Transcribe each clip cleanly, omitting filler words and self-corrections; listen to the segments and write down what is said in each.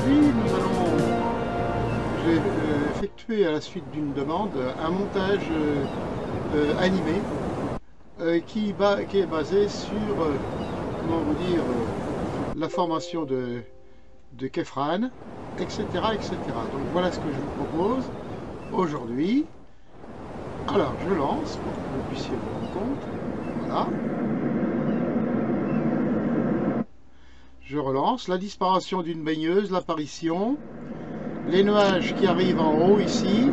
aujourd'hui, j'ai effectué à la suite d'une demande un montage animé qui est basé sur, comment vous dire, la formation de Kefran, etc., etc. Donc voilà ce que je vous propose aujourd'hui. Alors je lance pour que vous puissiez vous rendre compte. Voilà. Je relance la disparition d'une baigneuse, l'apparition, les nuages qui arrivent en haut ici.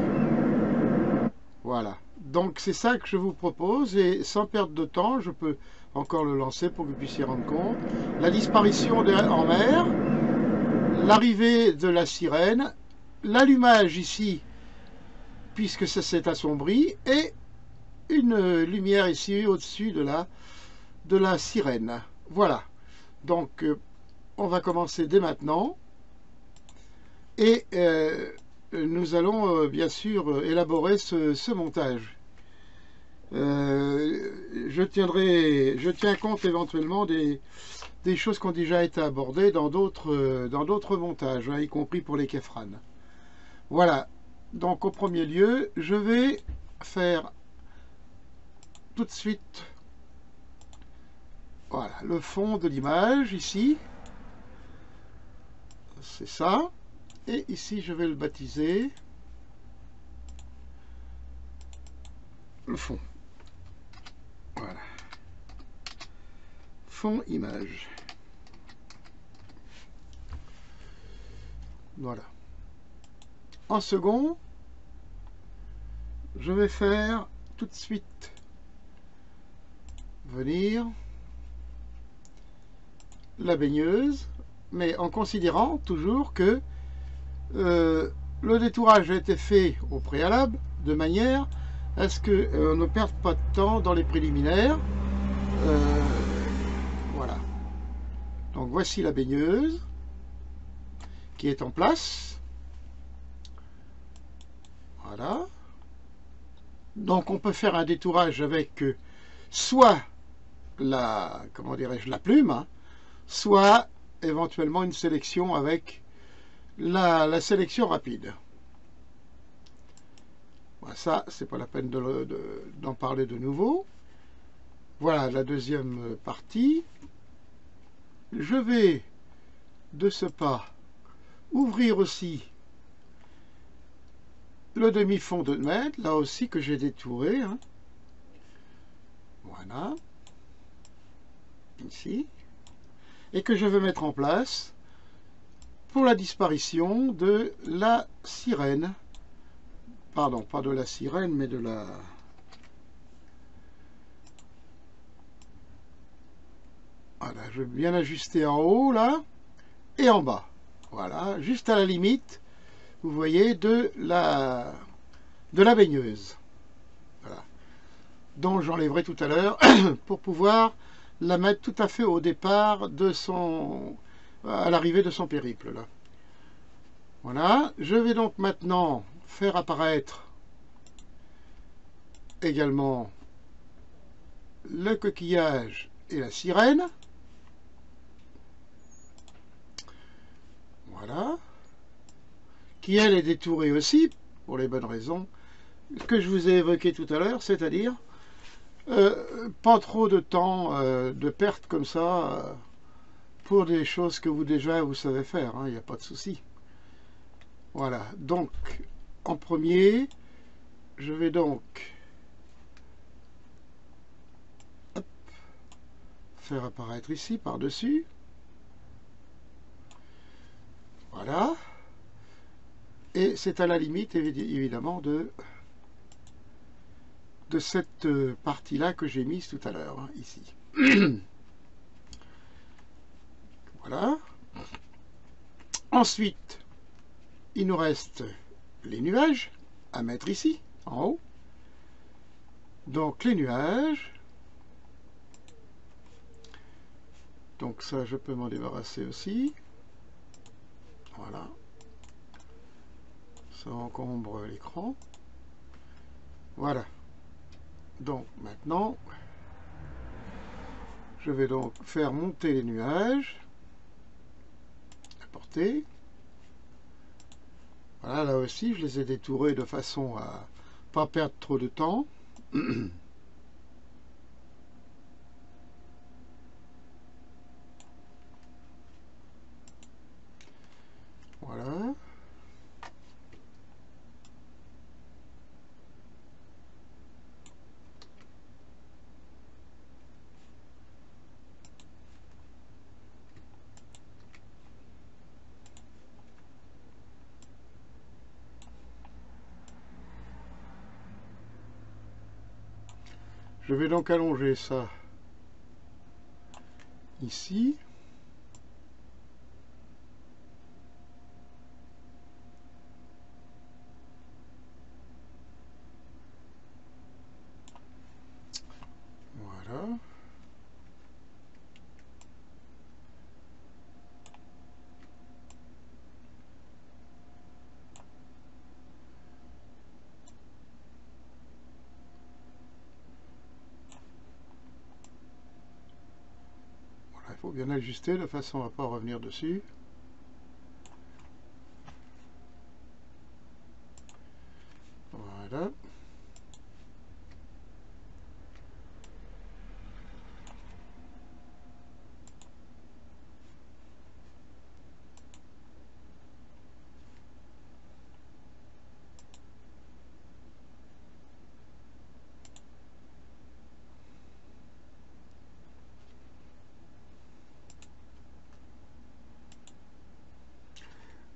Voilà. Donc c'est ça que je vous propose et sans perdre de temps, je peux encore le lancer pour que vous puissiez rendre compte. La disparition en mer, l'arrivée de la sirène, l'allumage ici puisque ça s'est assombri et une lumière ici au-dessus de la sirène. Voilà. Donc on va commencer dès maintenant et nous allons bien sûr élaborer ce montage. Je tiens compte éventuellement des choses qui ont déjà été abordées dans d'autres montages, hein, y compris pour les Kefran. Voilà, donc au premier lieu, je vais faire tout de suite, voilà, le fond de l'image ici, c'est ça, et ici je vais le baptiser le fond. Voilà. Fond image. Voilà. En second, je vais faire tout de suite venir la baigneuse, mais en considérant toujours que le détourage a été fait au préalable de manière à ce qu'on ne perde pas de temps dans les préliminaires. Voilà. Donc voici la baigneuse qui est en place. Voilà. Donc on peut faire un détourage avec soit la, comment dirais-je, la plume, hein, soit éventuellement une sélection avec la sélection rapide. Voilà, ça, c'est pas la peine d'en parler de nouveau. Voilà la deuxième partie. Je vais de ce pas ouvrir aussi le demi-fond de mètre, là aussi que j'ai détouré. Hein. Voilà. Ici. Et que je vais mettre en place pour la disparition de la sirène. Pardon, pas de la sirène, mais de la... Voilà, je vais bien ajuster en haut, là, et en bas. Voilà, juste à la limite, vous voyez, de la baigneuse. Voilà. Donc j'enlèverai tout à l'heure pour pouvoir la mettre tout à fait au départ de à l'arrivée de son périple, là. Voilà, je vais donc maintenant faire apparaître également le coquillage et la sirène. Voilà. Qui elle est détourée aussi, pour les bonnes raisons que je vous ai évoquées tout à l'heure, c'est-à-dire pas trop de temps de perte comme ça pour des choses que vous savez faire, hein, il n'y a pas de souci. Voilà, donc en premier, je vais donc faire apparaître ici par-dessus. Voilà. Et c'est à la limite évidemment de cette partie-là que j'ai mise tout à l'heure, hein, ici. Voilà. Ensuite, il nous reste les nuages à mettre ici, en haut. Donc les nuages. Donc ça, je peux m'en débarrasser aussi. Voilà. Ça encombre l'écran. Voilà. Donc maintenant, je vais donc faire monter les nuages. Apporter. Voilà, là aussi, je les ai détourés de façon à pas perdre trop de temps. Voilà. Je vais donc allonger ça ici. Voilà. Voilà, il faut bien ajuster de façon à ne pas revenir dessus. Voilà.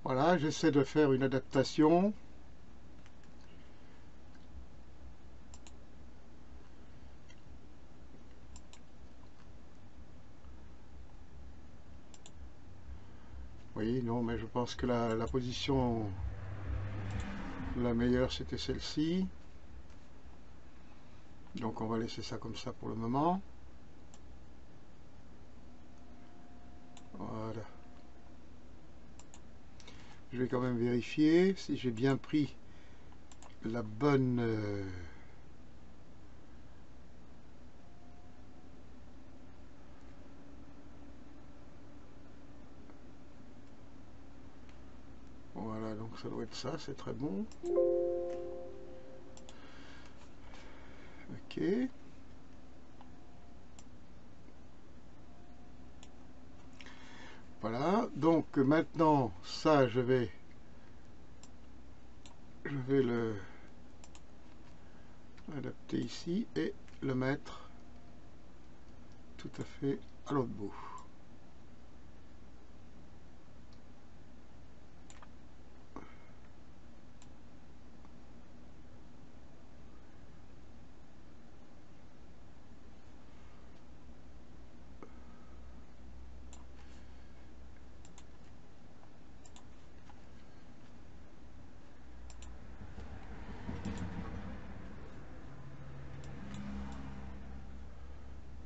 Voilà, j'essaie de faire une adaptation. Oui, non, mais je pense que la position la meilleure, c'était celle-ci. Donc on va laisser ça comme ça pour le moment. Voilà. Je vais quand même vérifier si j'ai bien pris la bonne... Voilà, donc ça doit être ça, c'est très bon. Ok. Voilà, donc maintenant, ça, je vais le adapter ici et le mettre tout à fait à l'autre bout.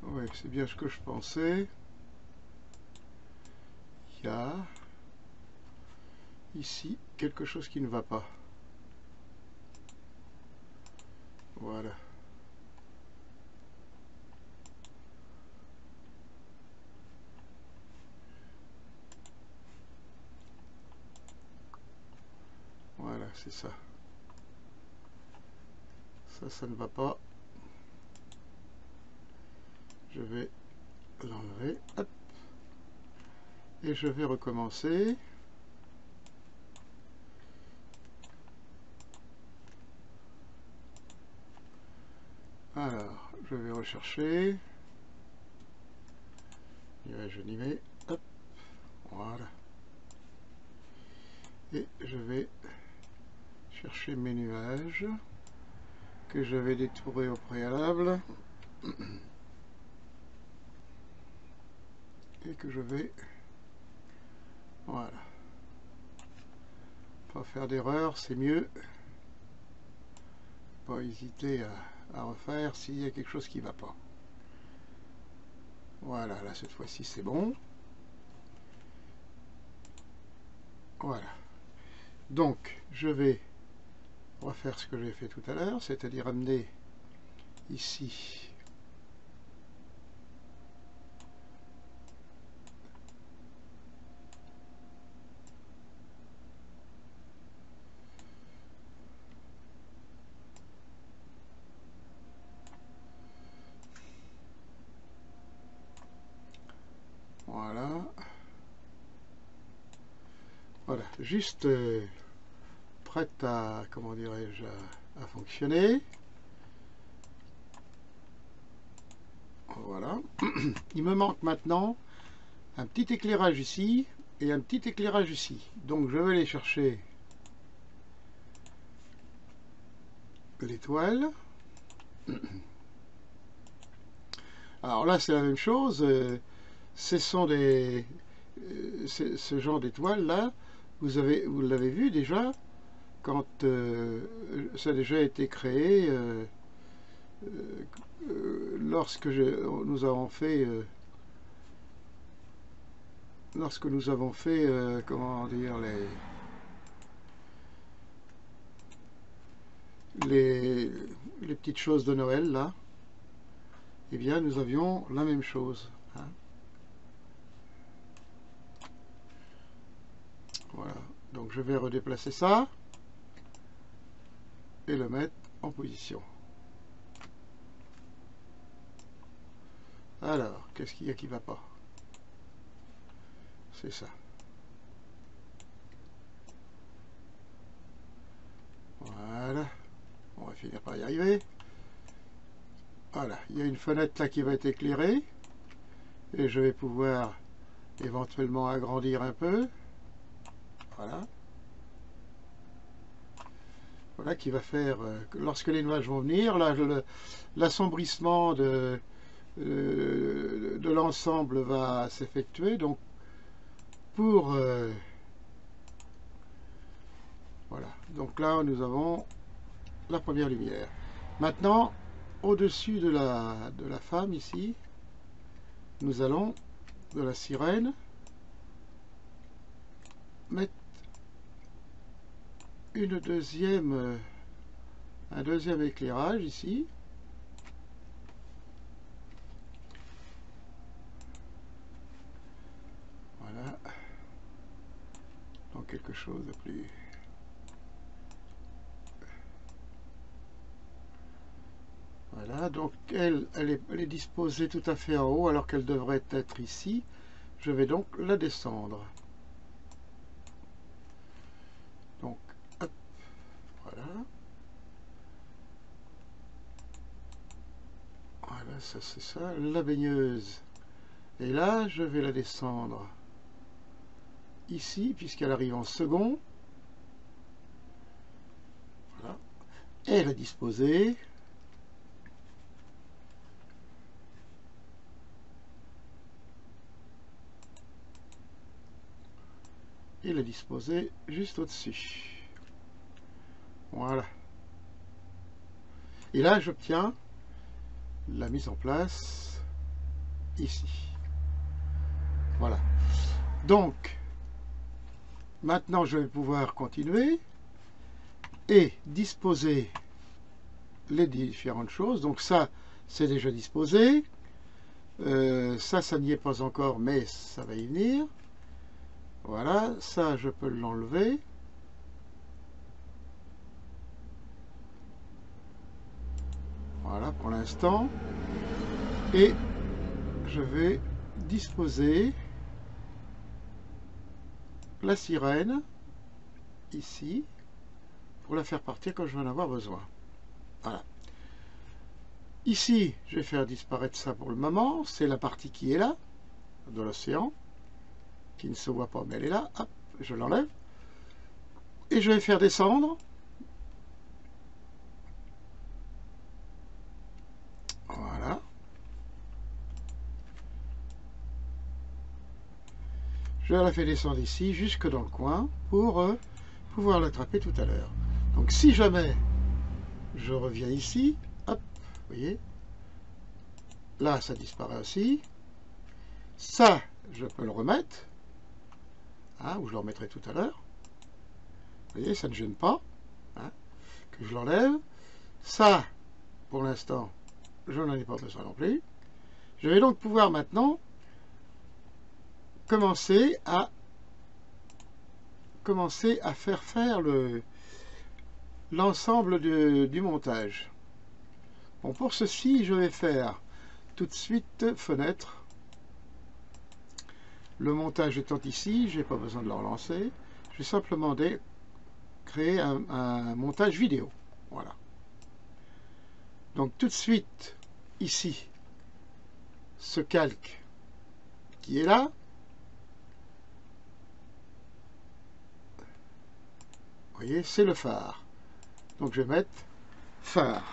Oui, c'est bien ce que je pensais. Il y a ici quelque chose qui ne va pas. Voilà. Voilà, c'est ça. Ça ne va pas. Je vais l'enlever. Hop. Et je vais recommencer. Alors, je vais rechercher. Je n'y vais. Hop. Voilà. Et je vais chercher mes nuages que je vais détourer au préalable. Et que je vais... Voilà. Pas faire d'erreur, c'est mieux. Pas hésiter à refaire s'il y a quelque chose qui ne va pas. Voilà, là cette fois-ci c'est bon. Voilà. Donc je vais refaire ce que j'ai fait tout à l'heure, c'est-à-dire amener ici Voilà. Voilà, juste prête à, comment dirais-je, à fonctionner. Voilà. Il me manque maintenant un petit éclairage ici et un petit éclairage ici. Donc je vais aller chercher l'étoile. Alors là c'est la même chose. Ce sont des ce genre d'étoiles là. Vous l'avez vu déjà quand ça a déjà été créé lorsque nous avons fait comment dire les petites choses de Noël là, eh bien nous avions la même chose, hein. Voilà, donc je vais redéplacer ça et le mettre en position. Alors, qu'est-ce qu'il y a qui va pas? C'est ça. Voilà. On va finir par y arriver. Voilà, il y a une fenêtre là qui va être éclairée. Et je vais pouvoir éventuellement agrandir un peu. Voilà. Voilà qui va faire que lorsque les nuages vont venir, l'assombrissement de l'ensemble va s'effectuer. Donc pour voilà, donc là nous avons la première lumière. Maintenant, au-dessus de la femme ici, nous allons de la sirène mettre un deuxième éclairage ici. Voilà, donc quelque chose de plus. Voilà, donc elle est disposée tout à fait en haut alors qu'elle devrait être ici. Je vais donc la descendre. Donc, hop, voilà. Voilà, ça c'est ça, la baigneuse. Et là, je vais la descendre ici, puisqu'elle arrive en second. Voilà. Elle est disposée. Et la disposer juste au-dessus. Voilà. Et là, j'obtiens la mise en place ici. Voilà. Donc, maintenant, je vais pouvoir continuer et disposer les différentes choses. Donc ça, c'est déjà disposé. Ça n'y est pas encore, mais ça va y venir. Voilà, ça je peux l'enlever. Voilà pour l'instant. Et je vais disposer la sirène ici pour la faire partir quand je vais en avoir besoin. Voilà. Ici, je vais faire disparaître ça pour le moment. C'est la partie qui est là, de l'océan, qui ne se voit pas, mais elle est là. Hop, je l'enlève. Et je vais faire descendre. Voilà. Je la fais descendre ici, jusque dans le coin, pour pouvoir l'attraper tout à l'heure. Donc si jamais je reviens ici, hop, vous voyez, là ça disparaît aussi. Ça, je peux le remettre, hein, ou je le remettrai tout à l'heure. Vous voyez, ça ne gêne pas, hein, que je l'enlève. Ça, pour l'instant, je n'en ai pas besoin non plus. Je vais donc pouvoir maintenant commencer à faire l'ensemble du montage. Bon, pour ceci, je vais faire tout de suite fenêtre. Le montage étant ici, je n'ai pas besoin de le relancer. Je vais simplement créer un montage vidéo. Voilà. Donc tout de suite, ici, ce calque qui est là, vous voyez, c'est le phare. Donc je vais mettre phare,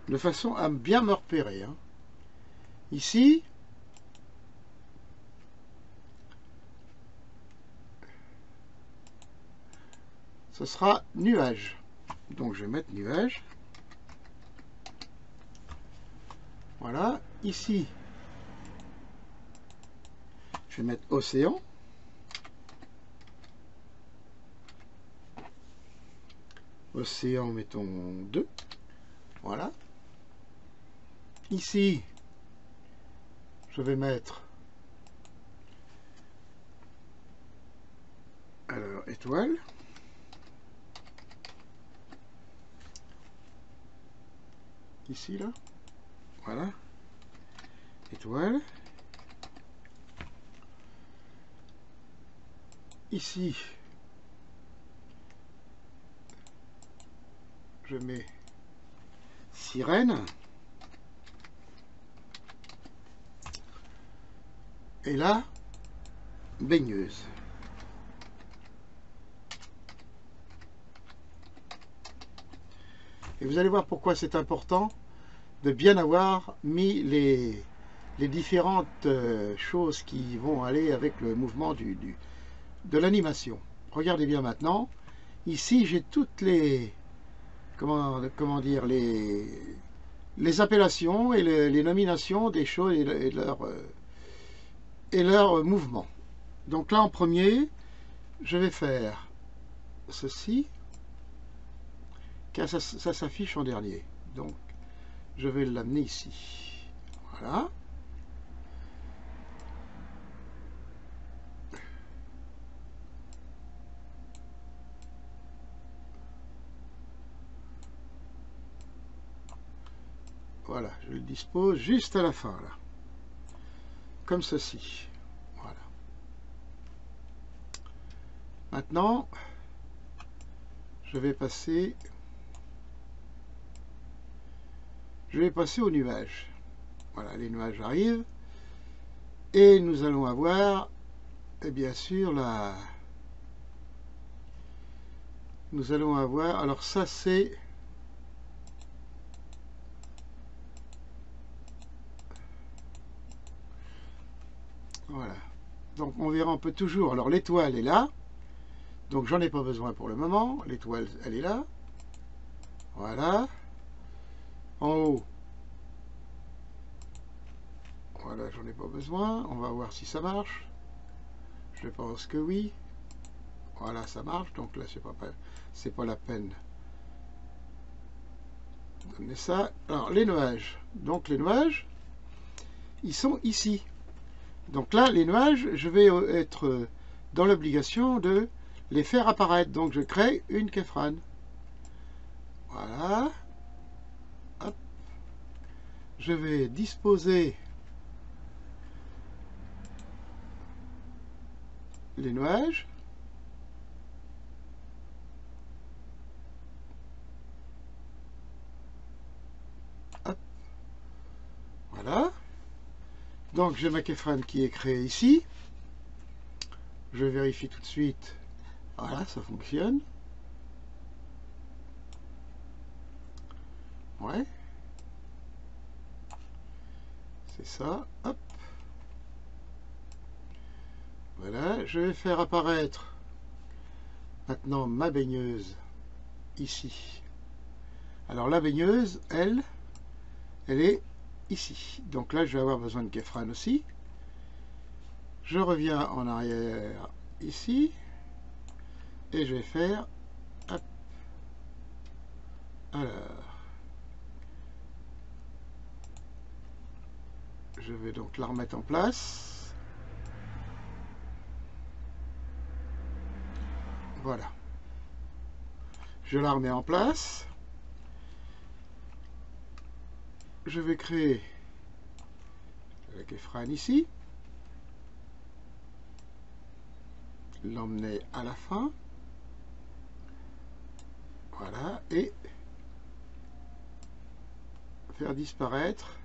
de façon à bien me repérer. Hein. Ici, ce sera nuage. Donc je vais mettre nuage. Voilà. Ici, je vais mettre océan. Océan, mettons 2. Voilà. Ici, je vais mettre alors étoile. Ici, là. Voilà. Étoile. Ici, je mets sirène. Et là, baigneuse. Et vous allez voir pourquoi c'est important de bien avoir mis les différentes choses qui vont aller avec le mouvement de l'animation. Regardez bien maintenant. Ici, j'ai toutes les comment dire les appellations et les nominations des choses et leur mouvement. Donc là, en premier, je vais faire ceci, car ça s'affiche en dernier. Donc, je vais l'amener ici. Voilà. Voilà, je le dispose juste à la fin, là. Comme ceci. Voilà. Maintenant, je vais passer aux nuages. Voilà, les nuages arrivent. Et nous allons avoir, et bien sûr, nous allons avoir, alors ça c'est voilà. Donc on verra un peu toujours. Alors l'étoile est là. Donc j'en ai pas besoin pour le moment. L'étoile, elle est là. Voilà. En haut. Voilà, j'en ai pas besoin. On va voir si ça marche. Je pense que oui. Voilà, ça marche. Donc là, c'est pas la peine de donner ça. Alors les nuages. Donc les nuages, ils sont ici. Donc là, les nuages, je vais être dans l'obligation de les faire apparaître. Donc je crée une keyframe. Voilà. Hop. Je vais disposer les nuages. Hop. Voilà. Donc j'ai ma keyframe qui est créée ici. Je vérifie tout de suite. Voilà, ça fonctionne. Ouais. C'est ça. Hop. Voilà, je vais faire apparaître maintenant ma baigneuse ici. Alors la baigneuse, elle est ici. Donc là, je vais avoir besoin de keyframe aussi. Je reviens en arrière ici et je vais faire hop. Alors, je vais donc la remettre en place. Voilà. Je la remets en place. Je vais créer la keyframe ici. l'emmener à la fin. Voilà, et faire disparaître.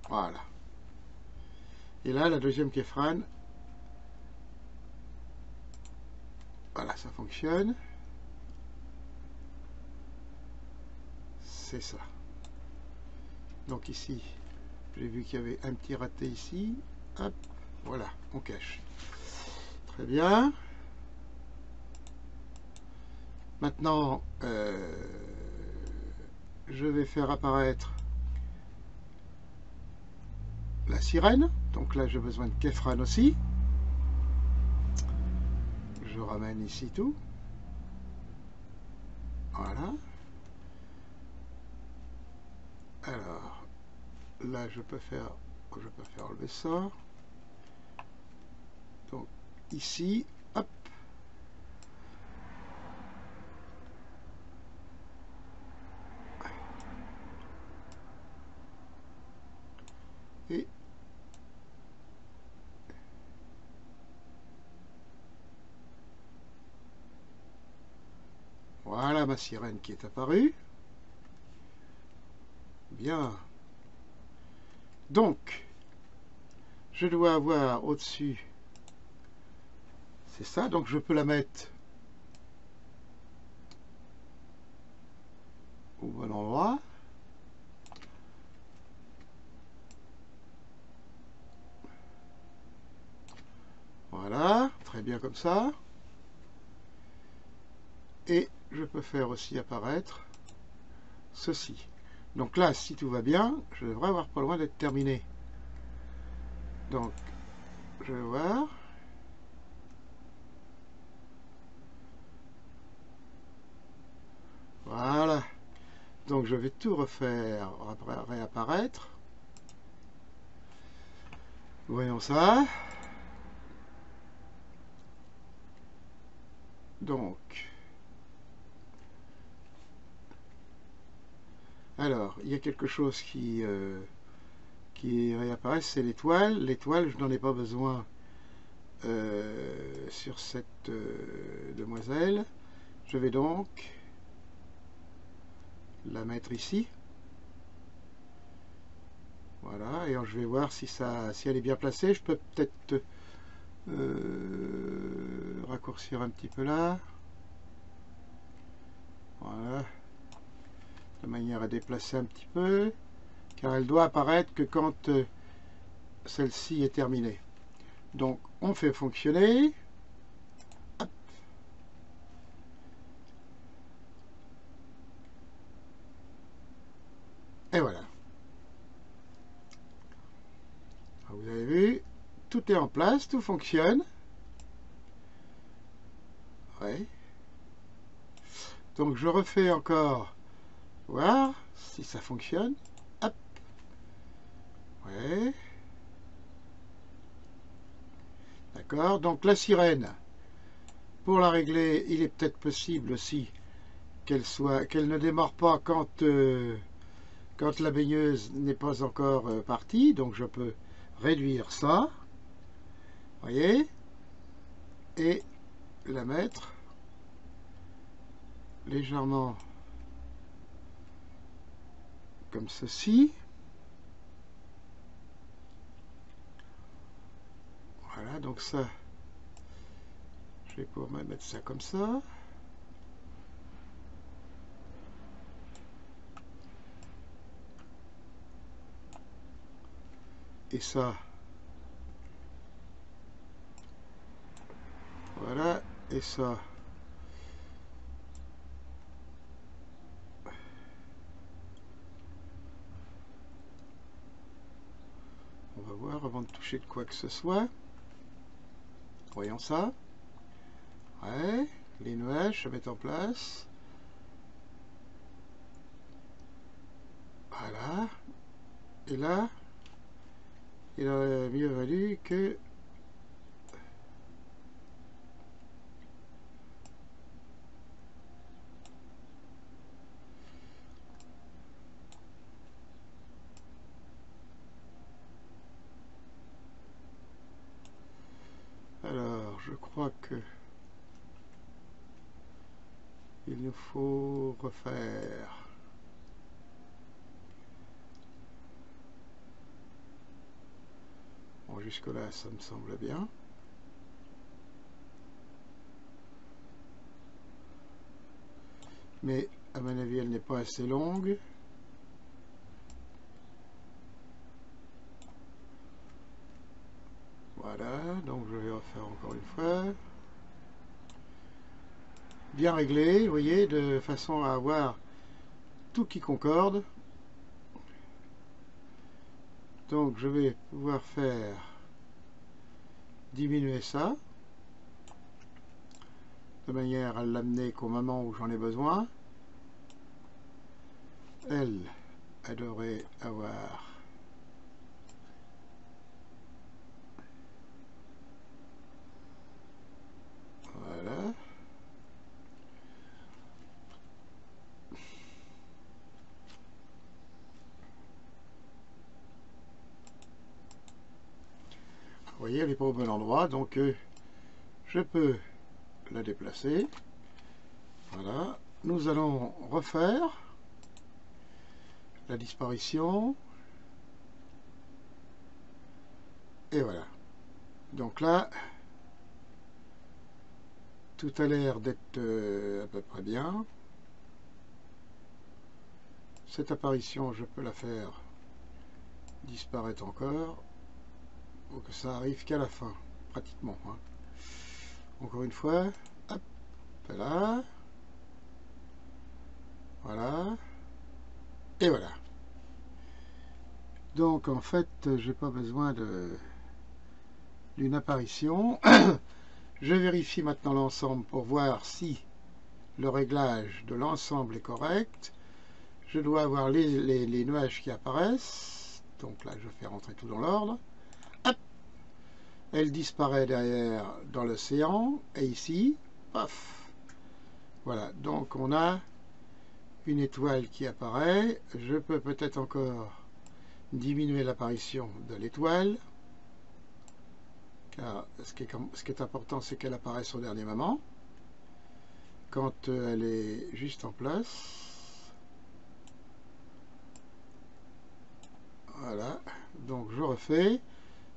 Voilà. Et là, la deuxième Kefran, voilà, ça fonctionne. C'est ça. Donc ici, j'ai vu qu'il y avait un petit raté ici. Hop, voilà, on cache. Très bien. Maintenant, je vais faire apparaître la sirène. Donc là, j'ai besoin de Kefran aussi. Je ramène ici tout. Voilà. Alors, là, je peux faire enlever ça. Donc, ici, hop. Et voilà ma sirène qui est apparue. Bien. Donc, je dois avoir au-dessus, c'est ça, donc je peux la mettre au bon endroit. Voilà, très bien comme ça. Et je peux faire aussi apparaître ceci. Donc là, si tout va bien, je devrais avoir pas loin d'être terminé. Donc, je vais voir. Voilà. Donc je vais tout refaire, réapparaître. Voyons ça. Donc, alors, il y a quelque chose qui réapparaît, c'est l'étoile. L'étoile, je n'en ai pas besoin sur cette demoiselle. Je vais donc la mettre ici. Voilà, et je vais voir si elle est bien placée. Je peux peut-être raccourcir un petit peu là. Voilà, de manière à déplacer un petit peu, car elle doit apparaître que quand celle-ci est terminée. Donc on fait fonctionner. Hop. Et voilà. Vous avez vu, tout est en place, tout fonctionne. Ouais. Donc je refais encore, voir si ça fonctionne. Hop. Ouais. D'accord. Donc la sirène, pour la régler, il est peut-être possible aussi qu'elle ne démarre pas quand la baigneuse n'est pas encore partie. Donc je peux réduire ça. Voyez, et la mettre légèrement comme ceci. Voilà, donc ça, je vais pouvoir mettre ça comme ça. Et ça, voilà, et ça. On va voir avant de toucher de quoi que ce soit. Voyons ça. Ouais, les nuages se mettent en place. Voilà. Et là, il aurait mieux valu que... je crois que il nous faut refaire. Bon, jusque là ça me semble bien. Mais à mon avis elle n'est pas assez longue. Voilà, donc je vais refaire encore une fois. Bien réglé, vous voyez, de façon à avoir tout qui concorde. Donc je vais pouvoir faire diminuer ça, de manière à l'amener qu'au moment où j'en ai besoin. Elle devrait avoir voilà. Vous voyez, elle n'est pas au bon endroit, donc je peux la déplacer. Voilà. Nous allons refaire la disparition. Et voilà. Donc là, tout a l'air d'être à peu près bien. Cette apparition, je peux la faire disparaître encore. Pour que ça arrive qu'à la fin, pratiquement. Hein. Encore une fois, hop, là. Voilà. Et voilà. Donc en fait, j'ai pas besoin d'une apparition. Je vérifie maintenant l'ensemble pour voir si le réglage de l'ensemble est correct. Je dois avoir les nuages qui apparaissent. Donc là, je fais rentrer tout dans l'ordre. Elle disparaît derrière dans l'océan. Et ici, paf. Voilà, donc on a une étoile qui apparaît. Je peux peut-être encore diminuer l'apparition de l'étoile. Car ce qui est important, c'est qu'elle apparaisse au dernier moment. Quand elle est juste en place. Voilà, donc je refais.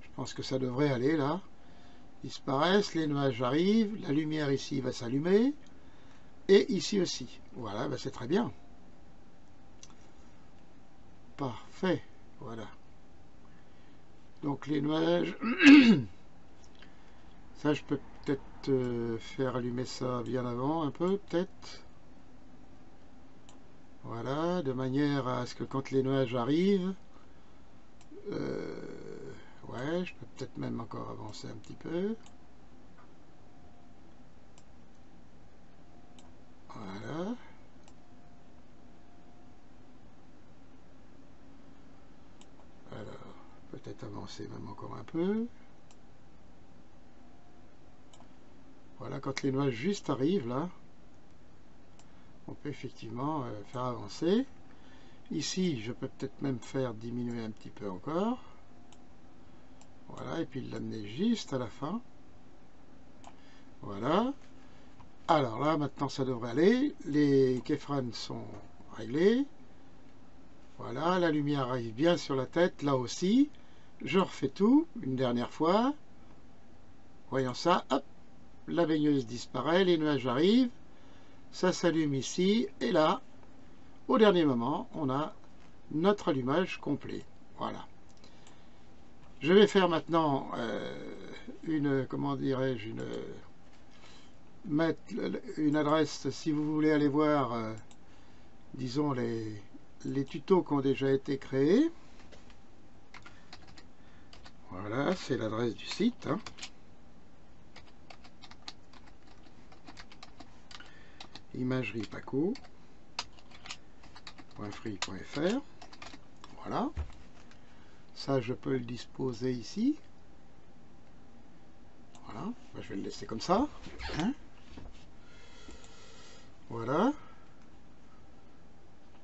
Je pense que ça devrait aller là. Disparaissent, les nuages arrivent, la lumière ici va s'allumer. Et ici aussi. Voilà, ben c'est très bien. Parfait. Voilà. Donc les nuages. Ça, je peux peut-être faire allumer ça bien avant, un peu, peut-être. Voilà, de manière à ce que quand les nuages arrivent, ouais, je peux peut-être même encore avancer un petit peu. Voilà. Alors, peut-être avancer même encore un peu. Voilà, quand les nuages juste arrivent, là, on peut effectivement faire avancer. Ici, je peux peut-être même faire diminuer un petit peu encore. Voilà, et puis l'amener juste à la fin. Voilà. Alors là, maintenant, ça devrait aller. Les keyframes sont réglés. Voilà, la lumière arrive bien sur la tête, là aussi. Je refais tout, une dernière fois. Voyons ça, hop, la baigneuse disparaît, les nuages arrivent. Ça s'allume ici, et là, au dernier moment, on a notre allumage complet. Voilà. Je vais faire maintenant comment dirais-je, mettre une adresse si vous voulez aller voir, disons, les tutos qui ont déjà été créés. Voilà, c'est l'adresse du site. Hein. imageriepaco.free.fr. Voilà. Ça, je peux le disposer ici. Voilà. Ben, je vais le laisser comme ça. Hein. Voilà.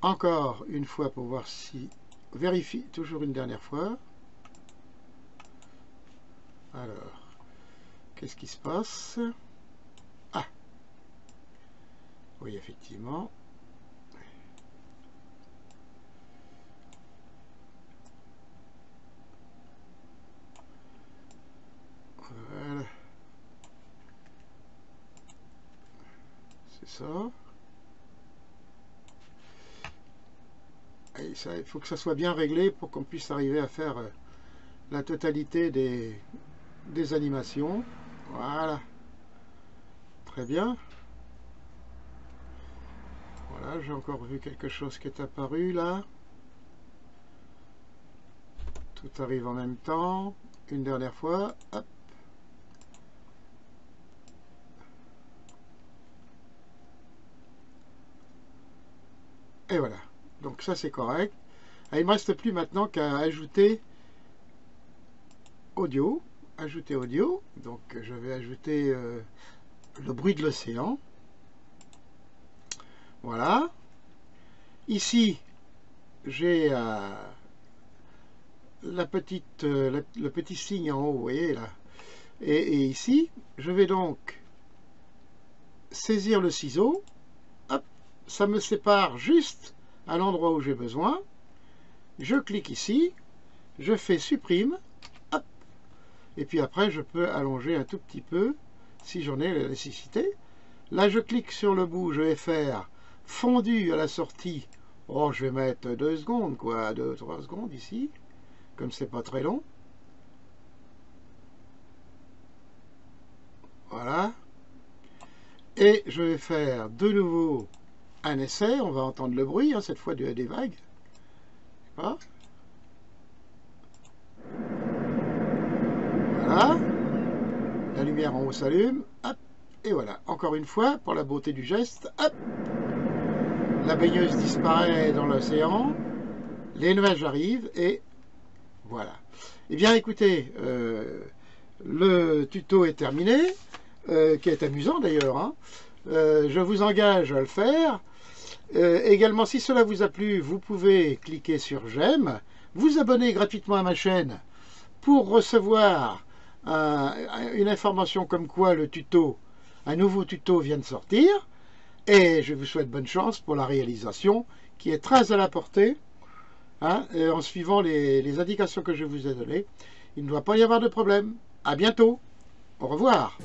Encore une fois pour voir si... Vérifie toujours une dernière fois. Alors, Qu'est-ce qui se passe? Ah, oui, effectivement. Voilà. C'est ça. Et ça, il faut que ça soit bien réglé pour qu'on puisse arriver à faire la totalité des animations. Voilà. Très bien. Voilà, j'ai encore vu quelque chose qui est apparu là. Tout arrive en même temps. Une dernière fois. Hop. Et voilà. Donc ça c'est correct. Ah, il ne me reste plus maintenant qu'à ajouter audio. Ajouter audio. Donc je vais ajouter le bruit de l'océan. Voilà. Ici, j'ai le petit signe en haut, vous voyez là. Et ici, je vais donc saisir le ciseau. Hop, ça me sépare juste à l'endroit où j'ai besoin. Je clique ici, je fais supprime. Hop, et puis après, je peux allonger un tout petit peu si j'en ai la nécessité. Là, je clique sur le bout, je vais faire fondu à la sortie. Oh, je vais mettre 2 secondes, quoi, 2-3 secondes ici, comme c'est pas très long. Voilà. Et je vais faire de nouveau un essai. On va entendre le bruit, hein, cette fois des vagues. Voilà. Voilà. La lumière en haut s'allume. Hop. Et voilà. Encore une fois, pour la beauté du geste. Hop. La baigneuse disparaît dans l'océan. Les nuages arrivent et voilà. Eh bien, écoutez, le tuto est terminé, qui est amusant d'ailleurs. Hein. Je vous engage à le faire. Également, si cela vous a plu, vous pouvez cliquer sur j'aime, vous abonner gratuitement à ma chaîne pour recevoir une information comme quoi un nouveau tuto vient de sortir. Et je vous souhaite bonne chance pour la réalisation qui est très à la portée. Hein, en suivant les indications que je vous ai données, il ne doit pas y avoir de problème. À bientôt. Au revoir.